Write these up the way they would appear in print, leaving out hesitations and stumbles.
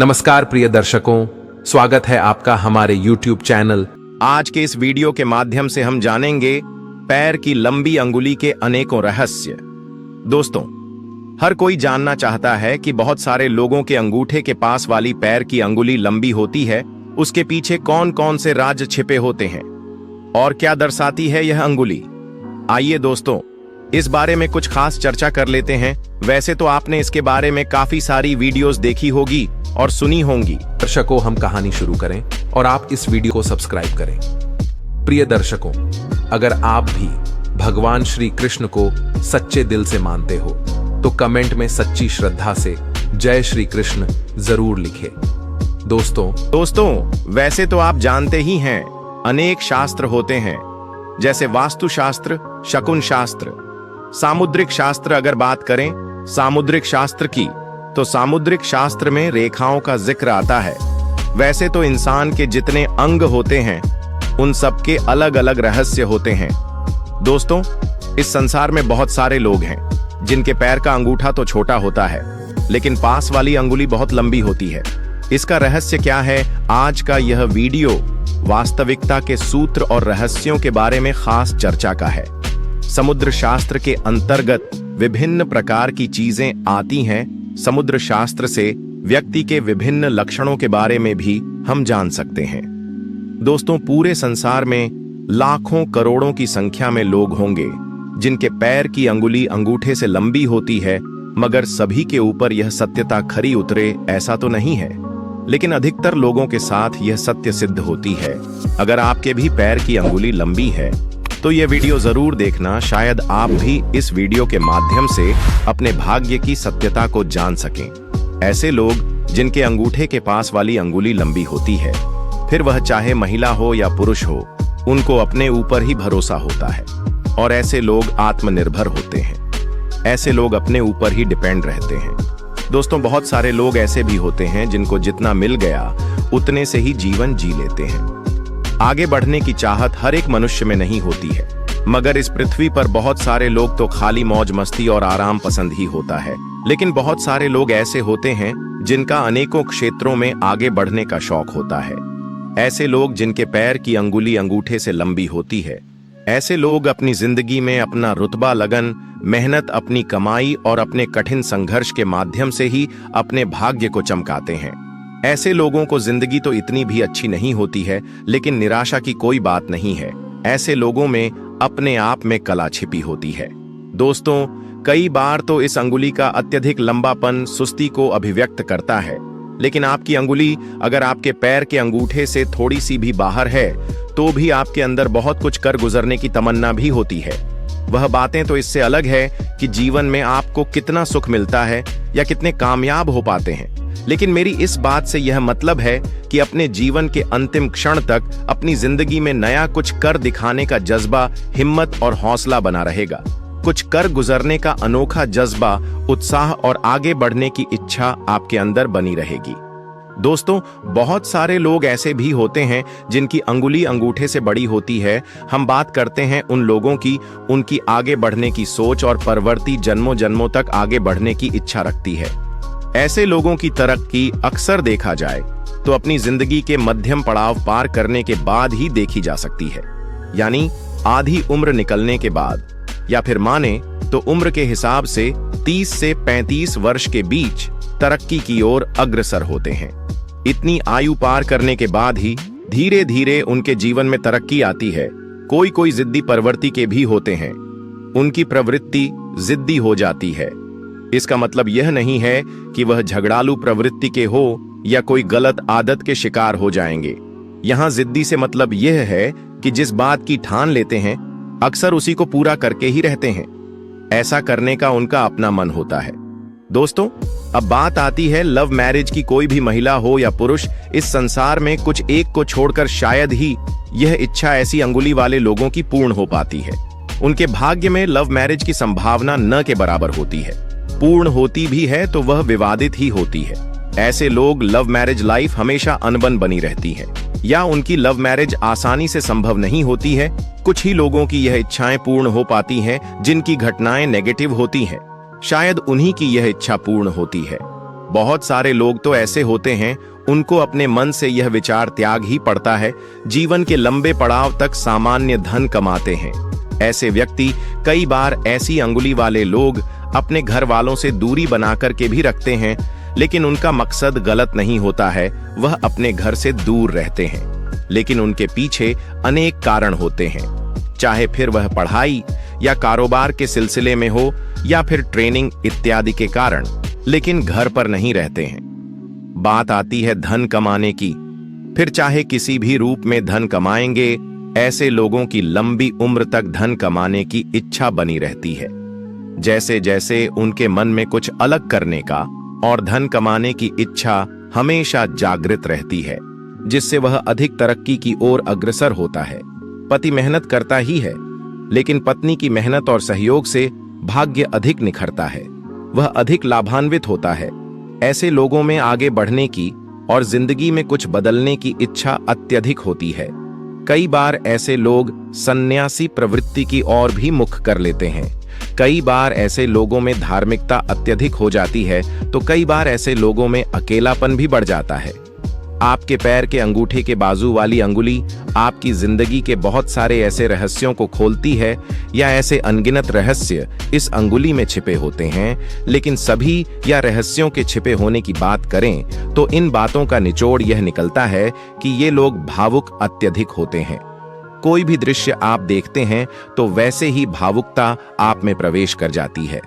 नमस्कार प्रिय दर्शकों, स्वागत है आपका हमारे YouTube चैनल। आज के इस वीडियो के माध्यम से हम जानेंगे पैर की लंबी अंगुली के अनेकों रहस्य। दोस्तों, हर कोई जानना चाहता है कि बहुत सारे लोगों के अंगूठे के पास वाली पैर की अंगुली लंबी होती है, उसके पीछे कौन कौन से राज छिपे होते हैं और क्या दर्शाती है यह अंगुली। आइए दोस्तों, इस बारे में कुछ खास चर्चा कर लेते हैं। वैसे तो आपने इसके बारे में काफी सारी वीडियोस देखी होगी और सुनी होंगी। दर्शकों, हम कहानी शुरू करें और आप इस वीडियो को सब्सक्राइब करें। प्रिय दर्शकों, अगर आप भी भगवान श्री कृष्ण को सच्चे दिल से मानते हो तो कमेंट में सच्ची श्रद्धा से जय श्री कृष्ण जरूर लिखें। दोस्तों, वैसे तो आप जानते ही हैं, अनेक शास्त्र होते हैं, जैसे वास्तु शास्त्र, शकुन शास्त्र, सामुद्रिक शास्त्र। अगर बात करें सामुद्रिक शास्त्र की, तो सामुद्रिक शास्त्र में रेखाओं का जिक्र आता है। वैसे तो इंसान के जितने अंग होते हैं उन सब के अलग अलग रहस्य होते हैं। दोस्तों, इस संसार में बहुत सारे लोग हैं जिनके पैर का अंगूठा तो छोटा होता है, लेकिन पास वाली अंगुली बहुत लंबी होती है। इसका रहस्य क्या है? आज का यह वीडियो वास्तविकता के सूत्र और रहस्यों के बारे में खास चर्चा का है। समुद्र शास्त्र के अंतर्गत विभिन्न प्रकार की चीजें आती हैं। समुद्र शास्त्र से व्यक्ति के विभिन्न लक्षणों के बारे में भी हम जान सकते हैं। दोस्तों, पूरे संसार में लाखों करोड़ों की संख्या में लोग होंगे जिनके पैर की अंगुली अंगूठे से लंबी होती है, मगर सभी के ऊपर यह सत्यता खरी उतरे ऐसा तो नहीं है, लेकिन अधिकतर लोगों के साथ यह सत्य सिद्ध होती है। अगर आपके भी पैर की अंगुली लंबी है तो यह वीडियो जरूर देखना, शायद आप भी इस वीडियो के माध्यम से अपने भाग्य की सत्यता को जान सकें। ऐसे लोग जिनके अंगूठे के पास वाली अंगुली लंबी होती है, फिर वह चाहे महिला हो या पुरुष हो, उनको अपने ऊपर ही भरोसा होता है और ऐसे लोग आत्मनिर्भर होते हैं। ऐसे लोग अपने ऊपर ही डिपेंड रहते हैं। दोस्तों, बहुत सारे लोग ऐसे भी होते हैं जिनको जितना मिल गया उतने से ही जीवन जी लेते हैं। आगे बढ़ने की चाहत हर एक मनुष्य में नहीं होती है, मगर इस पृथ्वी पर बहुत सारे लोग तो खाली मौज मस्ती और आराम पसंद ही होता है। लेकिन बहुत सारे लोग ऐसे होते हैं जिनका अनेकों क्षेत्रों में आगे बढ़ने का शौक होता है। ऐसे लोग जिनके पैर की अंगुली अंगूठे से लंबी होती है, ऐसे लोग अपनी जिंदगी में अपना रुतबा, लगन, मेहनत, अपनी कमाई और अपने कठिन संघर्ष के माध्यम से ही अपने भाग्य को चमकाते हैं। ऐसे लोगों को जिंदगी तो इतनी भी अच्छी नहीं होती है, लेकिन निराशा की कोई बात नहीं है। ऐसे लोगों में अपने आप में कला छिपी होती है। दोस्तों, कई बार तो इस अंगुली का अत्यधिक लंबापन सुस्ती को अभिव्यक्त करता है, लेकिन आपकी अंगुली अगर आपके पैर के अंगूठे से थोड़ी सी भी बाहर है तो भी आपके अंदर बहुत कुछ कर गुजरने की तमन्ना भी होती है। वह बातें तो इससे अलग है कि जीवन में आपको कितना सुख मिलता है या कितने कामयाब हो पाते हैं, लेकिन मेरी इस बात से यह मतलब है कि अपने जीवन के अंतिम क्षण तक अपनी जिंदगी में नया कुछ कर दिखाने का जज्बा, हिम्मत और हौसला बना रहेगा। कुछ कर गुजरने का अनोखा जज्बा, उत्साह और आगे बढ़ने की इच्छा आपके अंदर बनी रहेगी। दोस्तों, बहुत सारे लोग ऐसे भी होते हैं जिनकी अंगुली अंगूठे से बड़ी होती है। हम बात करते हैं उन लोगों की, उनकी आगे बढ़ने की सोच और परवर्ती जन्मों जन्मों तक आगे बढ़ने की इच्छा रखती है। ऐसे लोगों की तरक्की अक्सर देखा जाए तो अपनी जिंदगी के मध्यम पड़ाव पार करने के बाद ही देखी जा सकती है, यानी आधी उम्र निकलने के बाद, या फिर माने तो उम्र के हिसाब से 30 से 35 वर्ष के बीच तरक्की की ओर अग्रसर होते हैं। इतनी आयु पार करने के बाद ही धीरे धीरे उनके जीवन में तरक्की आती है। कोई जिद्दी प्रवृत्ति के भी होते हैं, उनकी प्रवृत्ति जिद्दी हो जाती है। इसका मतलब यह नहीं है कि वह झगड़ालू प्रवृत्ति के हो या कोई गलत आदत के शिकार हो जाएंगे। यहाँ जिद्दी से मतलब यह है कि जिस बात की ठान लेते हैं अक्सर उसी को पूरा करके ही रहते हैं। ऐसा करने का उनका अपना मन होता है। दोस्तों, अब बात आती है लव मैरिज की। कोई भी महिला हो या पुरुष, इस संसार में कुछ एक को छोड़कर शायद ही यह इच्छा ऐसी अंगुली वाले लोगों की पूर्ण हो पाती है। उनके भाग्य में लव मैरिज की संभावना न के बराबर होती है। पूर्ण होती भी है तो वह विवादित ही होती है। ऐसे लोग लव मैरिज लाइफ हमेशा अनबन बनी रहती है, या उनकी लव मैरिज आसानी से संभव नहीं होती है। कुछ ही लोगों की यह इच्छाएं पूर्ण हो पाती हैं जिनकी घटनाएं नेगेटिव होती हैं। शायद उन्हीं की यह इच्छा पूर्ण होती है। बहुत सारे लोग तो ऐसे होते हैं, उनको अपने मन से यह विचार त्याग ही पड़ता है, जीवन के लंबे पड़ाव तक सामान्य धन कमाते हैं। ऐसे व्यक्ति कई बार ऐसी अंगुली वाले लोग अपने घर वालों से दूरी बनाकर के भी रखते हैं, लेकिन उनका मकसद गलत नहीं होता है, वह अपने घर से दूर रहते हैं, लेकिन उनके पीछे अनेक कारण होते हैं, चाहे फिर वह पढ़ाई या कारोबार के सिलसिले में हो या फिर ट्रेनिंग इत्यादि के कारण, लेकिन घर पर नहीं रहते हैं। बात आती है धन कमाने की, फिर चाहे किसी भी रूप में धन कमाएंगे, ऐसे लोगों की लंबी उम्र तक धन कमाने की इच्छा बनी रहती है। जैसे जैसे उनके मन में कुछ अलग करने का और धन कमाने की इच्छा हमेशा जागृत रहती है, जिससे वह अधिक तरक्की की ओर अग्रसर होता है। पति मेहनत करता ही है, लेकिन पत्नी की मेहनत और सहयोग से भाग्य अधिक निखरता है, वह अधिक लाभान्वित होता है। ऐसे लोगों में आगे बढ़ने की और जिंदगी में कुछ बदलने की इच्छा अत्यधिक होती है। कई बार ऐसे लोग सन्यासी प्रवृत्ति की ओर भी मुख कर लेते हैं। कई बार ऐसे लोगों में धार्मिकता अत्यधिक हो जाती है, तो कई बार ऐसे लोगों में अकेलापन भी बढ़ जाता है। आपके पैर के अंगूठे के बाजू वाली अंगुली आपकी जिंदगी के बहुत सारे ऐसे रहस्यों को खोलती है, या ऐसे अनगिनत रहस्य इस अंगुली में छिपे होते हैं। लेकिन सभी या रहस्यों के छिपे होने की बात करें तो इन बातों का निचोड़ यह निकलता है कि ये लोग भावुक अत्यधिक होते हैं। कोई भी दृश्य आप देखते हैं तो वैसे ही भावुकता आप में प्रवेश कर जाती है।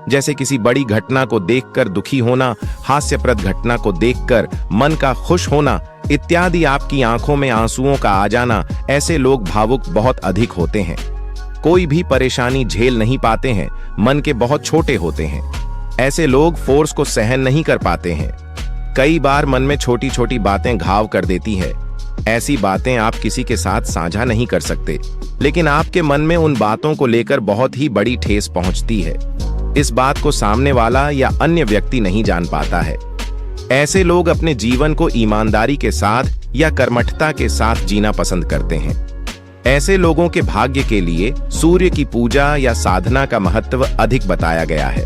जैसे किसी बड़ी घटना को देखकर दुखी होना, हास्यप्रद घटना को देखकर मन का खुश होना इत्यादि, आपकी आंखों में आंसुओं का आ जाना, ऐसे लोग भावुक बहुत अधिक होते हैं। कोई भी परेशानी झेल नहीं पाते हैं, मन के बहुत छोटे होते हैं। ऐसे लोग फोर्स को सहन नहीं कर पाते हैं। कई बार मन में छोटी छोटी बातें घाव कर देती है। ऐसी बातें आप किसी के साथ साझा नहीं कर सकते, लेकिन आपके मन में उन बातों को लेकर बहुत ही बड़ी ठेस पहुंचती है। इस बात को सामने वाला या अन्य व्यक्ति नहीं जान पाता है। ऐसे लोग अपने जीवन को ईमानदारी के साथ या कर्मठता के साथ जीना पसंद करते हैं। ऐसे लोगों के भाग्य के लिए सूर्य की पूजा या साधना का महत्व अधिक बताया गया है।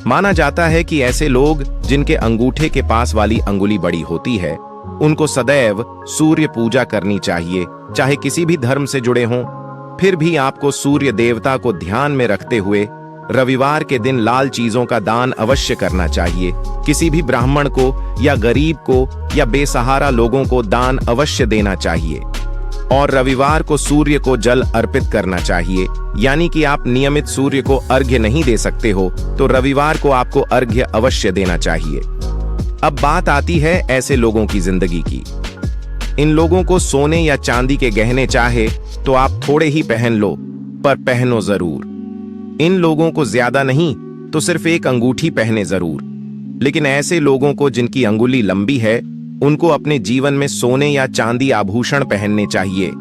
माना जाता है कि ऐसे लोग जिनके अंगूठे के पास वाली अंगुली बड़ी होती है, उनको सदैव सूर्य पूजा करनी चाहिए, चाहे किसी भी धर्म से जुड़े हों। फिर भी आपको सूर्य देवता को ध्यान में रखते हुए रविवार के दिन लाल चीजों का दान अवश्य करना चाहिए। किसी भी ब्राह्मण को या गरीब को या बेसहारा लोगों को दान अवश्य देना चाहिए। और रविवार को सूर्य को जल अर्पित करना चाहिए, यानी कि आप नियमित सूर्य को अर्घ्य नहीं दे सकते हो तो रविवार को आपको अर्घ्य अवश्य देना चाहिए। अब बात आती है ऐसे लोगों की जिंदगी की। इन लोगों को सोने या चांदी के गहने चाहे तो आप थोड़े ही पहन लो, पर पहनो जरूर। इन लोगों को ज्यादा नहीं तो सिर्फ एक अंगूठी पहने जरूर। लेकिन ऐसे लोगों को जिनकी अंगुली लंबी है, उनको अपने जीवन में सोने या चांदी आभूषण पहनने चाहिए,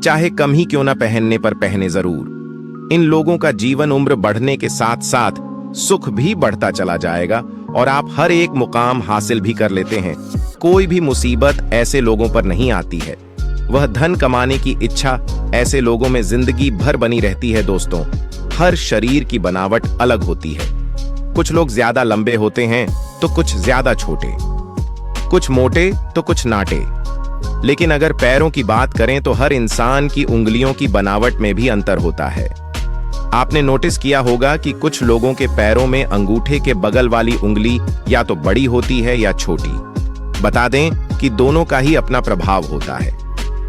चाहे कम ही क्यों ना पहनने पर पहने जरूर। इन लोगों का जीवन उम्र बढ़ने के साथ साथ सुख भी बढ़ता चला जाएगा और आप हर एक मुकाम हासिल भी कर लेते हैं। कोई भी मुसीबत ऐसे लोगों पर नहीं आती है। वह धन कमाने की इच्छा ऐसे लोगों में जिंदगी भर बनी रहती है। दोस्तों, हर शरीर की बनावट अलग होती है। कुछ लोग ज्यादा लंबे होते हैं तो कुछ ज्यादा छोटे, कुछ मोटे तो कुछ नाटे। लेकिन अगर पैरों की बात करें तो हर इंसान की उंगलियों की बनावट में भी अंतर होता है। आपने नोटिस किया होगा कि कुछ लोगों के पैरों में अंगूठे के बगल वाली उंगली या तो बड़ी होती है या छोटी। बता दें कि दोनों का ही अपना प्रभाव होता है।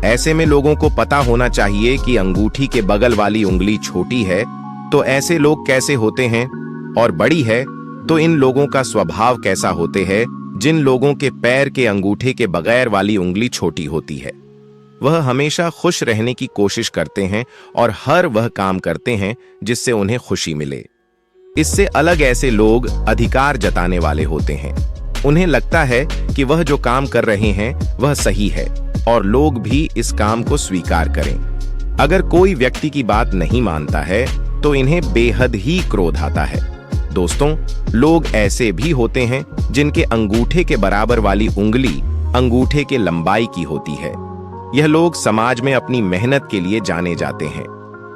ऐसे में लोगों को पता होना चाहिए कि अंगूठी के बगल वाली उंगली छोटी है तो ऐसे लोग कैसे होते हैं, और बड़ी है तो इन लोगों का स्वभाव कैसा होते हैं। जिन लोगों के पैर के अंगूठे के बगैर वाली उंगली छोटी होती है, वह हमेशा खुश रहने की कोशिश करते हैं और हर वह काम करते हैं जिससे उन्हें खुशी मिले। इससे अलग ऐसे लोग अधिकार जताने वाले होते हैं। उन्हें लगता है कि वह जो काम कर रहे हैं वह सही है और लोग भी इस काम को स्वीकार करें। अगर कोई व्यक्ति की बात नहीं मानता है तो इन्हें बेहद ही क्रोध आता है। दोस्तों, लोग ऐसे भी होते हैं जिनके अंगूठे के बराबर वाली उंगली अंगूठे के लंबाई की होती है। यह लोग समाज में अपनी मेहनत के लिए जाने जाते हैं।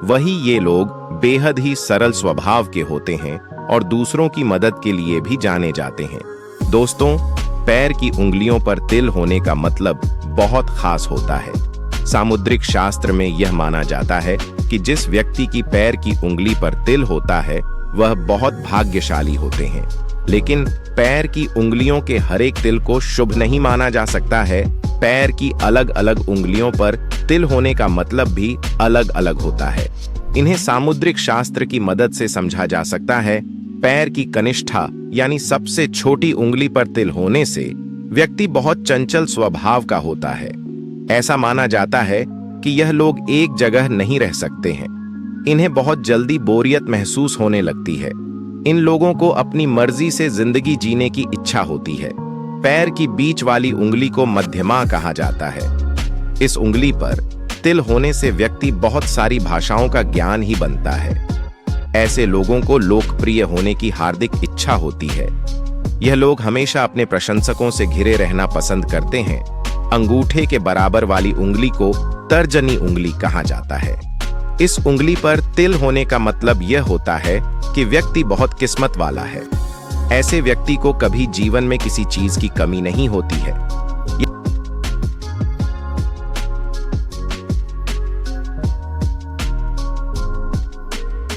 वही ये लोग बेहद ही सरल स्वभाव के होते हैं और दूसरों की मदद के लिए भी जाने जाते हैं। दोस्तों, पैर की उंगलियों पर तिल होने का मतलब बहुत खास होता है। सामुद्रिक शास्त्र में यह माना जाता है कि जिस व्यक्ति की पैर की उंगली पर तिल होता है वह बहुत भाग्यशाली होते हैं। लेकिन पैर की उंगलियों के हर एक तिल को शुभ नहीं माना जा सकता है। पैर की अलग अलग उंगलियों पर तिल होने का मतलब भी अलग अलग होता है। इन्हें सामुद्रिक शास्त्र की मदद से समझा जा सकता है। पैर की कनिष्ठा यानी सबसे छोटी उंगली पर तिल होने से व्यक्ति बहुत चंचल स्वभाव का होता है। ऐसा माना जाता है कि यह लोग एक जगह नहीं रह सकते हैं। इन्हें बहुत जल्दी बोरियत महसूस होने लगती है। इन लोगों को अपनी मर्जी से जिंदगी जीने की इच्छा होती है। पैर की बीच वाली उंगली को मध्यमा कहा जाता है। इस उंगली पर तिल होने से व्यक्ति बहुत सारी भाषाओं का ज्ञान ही बनता है। ऐसे लोगों को लोकप्रिय होने की हार्दिक इच्छा होती है। यह लोग हमेशा अपने प्रशंसकों से घिरे रहना पसंद करते हैं। अंगूठे के बराबर वाली उंगली को तर्जनी उंगली कहा जाता है। इस उंगली पर तिल होने का मतलब यह होता है कि व्यक्ति बहुत किस्मत वाला है। ऐसे व्यक्ति को कभी जीवन में किसी चीज की कमी नहीं होती है।